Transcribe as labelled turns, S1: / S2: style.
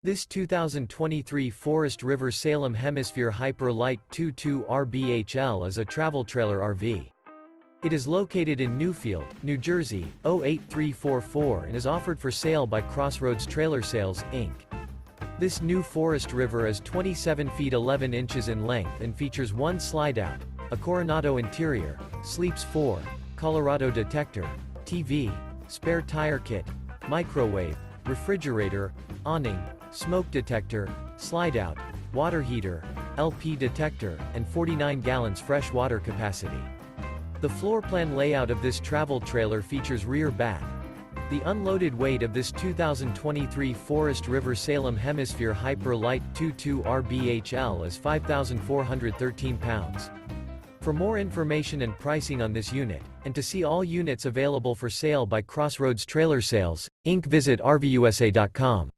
S1: This 2023 Forest River Salem Hemisphere Hyper-Lyte 22 RBHL is a travel trailer RV. It is located in Newfield, New Jersey, 08344 and is offered for sale by Crossroads Trailer Sales, Inc. This new Forest River is 27 feet 11 inches in length and features one slide-out, a coronado interior, sleeps 4, Colorado Detector, TV, spare tire kit, microwave, refrigerator, awning, smoke detector, slide-out, water heater, LP detector, and 49 gallons fresh water capacity. The floor plan layout of this travel trailer features rear bath. The unloaded weight of this 2023 Forest River Salem Hemisphere Hyper-Lyte 22 RBHL is 5,413 pounds. For more information and pricing on this unit, and to see all units available for sale by Crossroads Trailer Sales, Inc., visit RVUSA.com.